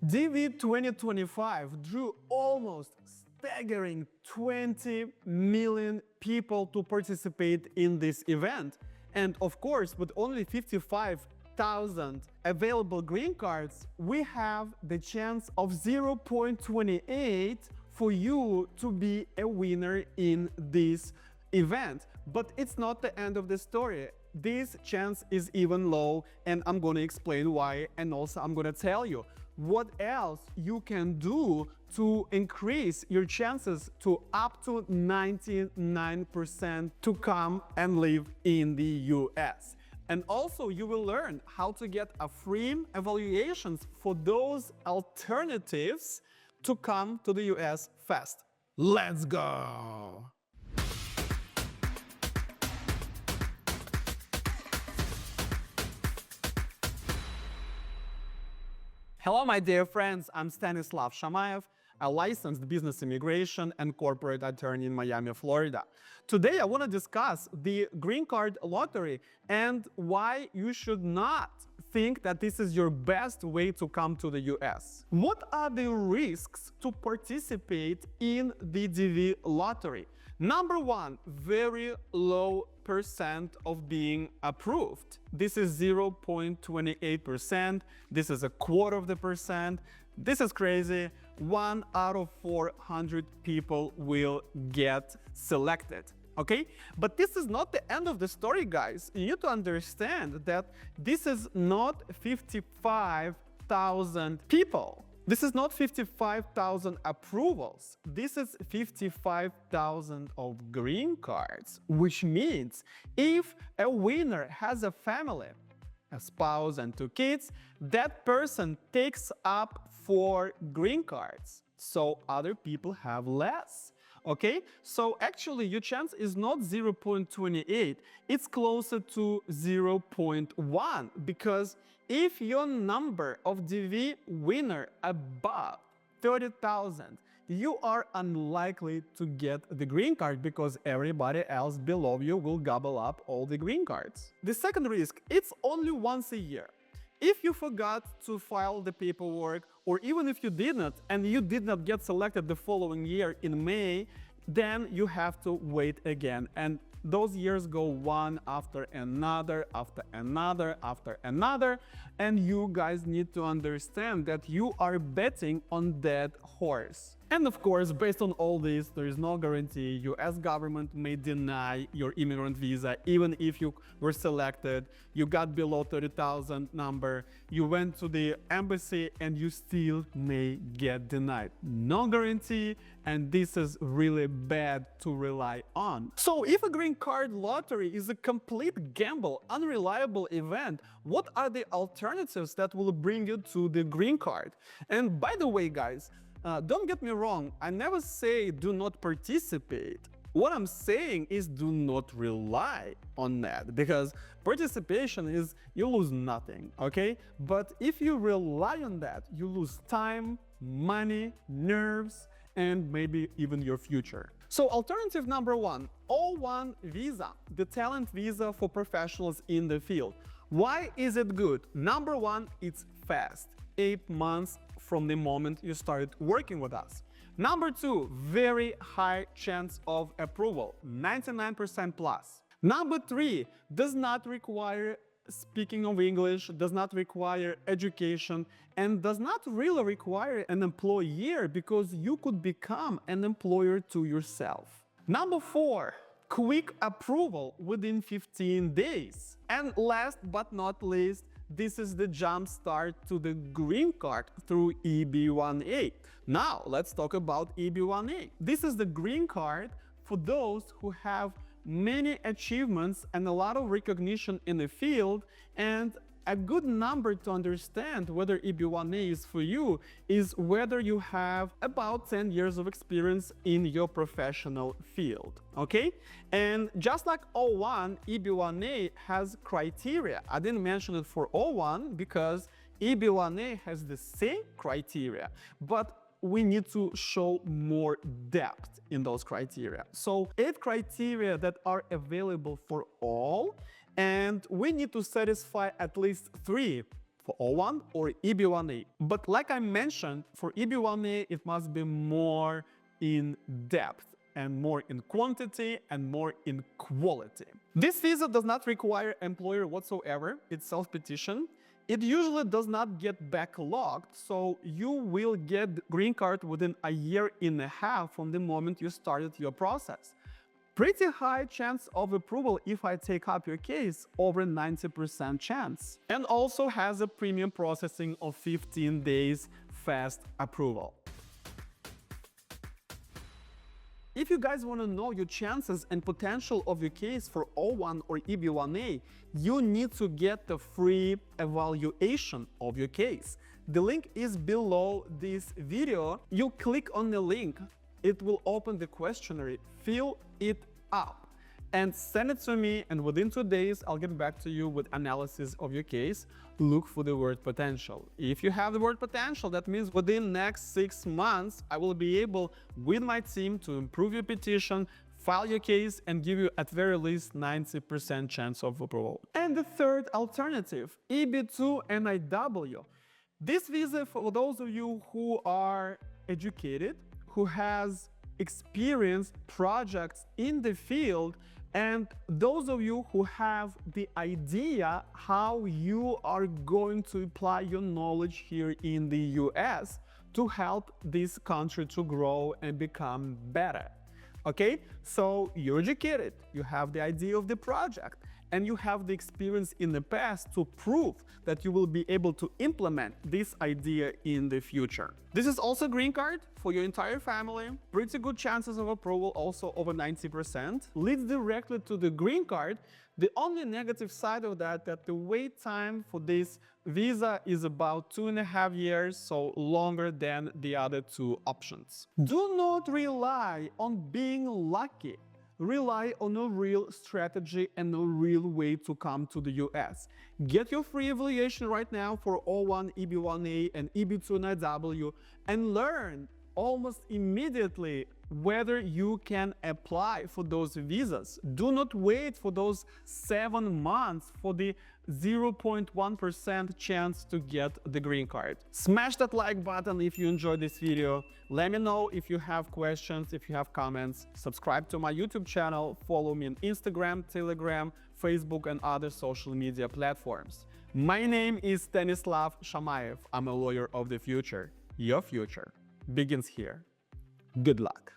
DV 2025 drew almost staggering 20 million people to participate in this event. And of course, with only 55,000 available green cards, we have the chance of 0.28 for you to be a winner in this event. But it's not the end of the story. This chance is even low, and I'm going to explain why, and also I'm going to tell you what else you can do to increase your chances to up to 99% to come and live in the US. And also you will learn how to get a free evaluations for those alternatives to come to the US fast. Let's go! Hello, my dear friends. I'm Stanislav Shamayev, a licensed business immigration and corporate attorney in Miami, Florida. Today, I want to discuss the green card lottery and why you should not think that this is your best way to come to the US. What are the risks to participate in the DV lottery? Number one, very low percent of being approved. This is 0.28%. This is a quarter of the percent. This is crazy. 1 out of 400 people will get selected. Okay? But this is not the end of the story, guys. You need to understand that this is not 55,000 people. This is not 55,000 approvals. This is 55,000 of green cards, which means if a winner has a family, a spouse and 2 kids, that person takes up 4 green cards. So other people have less. Okay, so actually your chance is not 0.28, it's closer to 0.1, because if your number of DV winner above 30,000, you are unlikely to get the green card because everybody else below you will gobble up all the green cards. The second risk, it's only once a year. If you forgot to file the paperwork, or even if you did not and you did not get selected the following year in May, then you have to wait again. And those years go one after another, after another, after another. And you guys need to understand that you are betting on that horse. And of course, based on all this, there is no guarantee. US government may deny your immigrant visa even if you were selected, you got below 30,000 number, you went to the embassy and you still may get denied. No guarantee, and this is really bad to rely on. So if a green card lottery is a complete gamble, unreliable event, what are the alternatives that will bring you to the green card? And by the way, guys, don't get me wrong, I never say do not participate. What I'm saying is do not rely on that, because participation is you lose nothing, okay? But if you rely on that, you lose time, money, nerves, and maybe even your future. So alternative number one, O1 visa, the talent visa for professionals in the field. Why is it good? Number one, it's fast. 8 months from the moment you started working with us. Number two, very high chance of approval, 99% plus. Number three, does not require speaking of English, does not require education, and does not really require an employer because you could become an employer to yourself. Number four, quick approval within 15 days. And last but not least, this is the jump start to the green card through EB-1A. Now, let's talk about EB-1A. This is the green card for those who have many achievements and a lot of recognition in the field, and a good number to understand whether EB-1A is for you is whether you have about 10 years of experience in your professional field, okay? And just like O1, EB-1A has criteria. I didn't mention it for O1 because EB-1A has the same criteria, but we need to show more depth in those criteria. So 8 criteria that are available for all, and we need to satisfy at least 3 for O1 or EB-1A. But like I mentioned, for EB-1A, it must be more in depth and more in quantity and more in quality. This visa does not require employer whatsoever. It's self-petition. It usually does not get backlogged, so you will get green card within a year and a half from the moment you started your process. Pretty high chance of approval if I take up your case, over 90% chance. And also has a premium processing of 15 days fast approval. If you guys want to know your chances and potential of your case for O1 or EB-1A, you need to get the free evaluation of your case. The link is below this video. You click on the link, it will open the questionnaire, fill it up and send it to me, and within 2 days I'll get back to you with analysis of your case. Look for the word potential. If you have the word potential, that means within next 6 months I will be able with my team to improve your petition, file your case, and give you at very least 90% chance of approval. And the third alternative, EB-2 NIW. This visa for those of you who are educated, who has experienced projects in the field, and those of you who have the idea how you are going to apply your knowledge here in the US to help this country to grow and become better. Okay, so you're educated, you have the idea of the project, and you have the experience in the past to prove that you will be able to implement this idea in the future. This is also green card for your entire family. Pretty good chances of approval, also over 90%. Leads directly to the green card. The only negative side of that the wait time for this visa is about 2.5 years, so longer than the other two options. Do not rely on being lucky. Rely on a real strategy and a real way to come to the US. Get your free evaluation right now for O1, EB-1A, and EB-2 NIW and learn almost immediately whether you can apply for those visas. Do not wait for those 7 months for the 0.1% chance to get the green card. Smash that like button if you enjoyed this video. Let me know if you have questions, if you have comments. Subscribe to my YouTube channel, follow me on Instagram, Telegram, Facebook, and other social media platforms. My name is Stanislav Shamayev. I'm a lawyer of the future. Your future begins here. Good luck.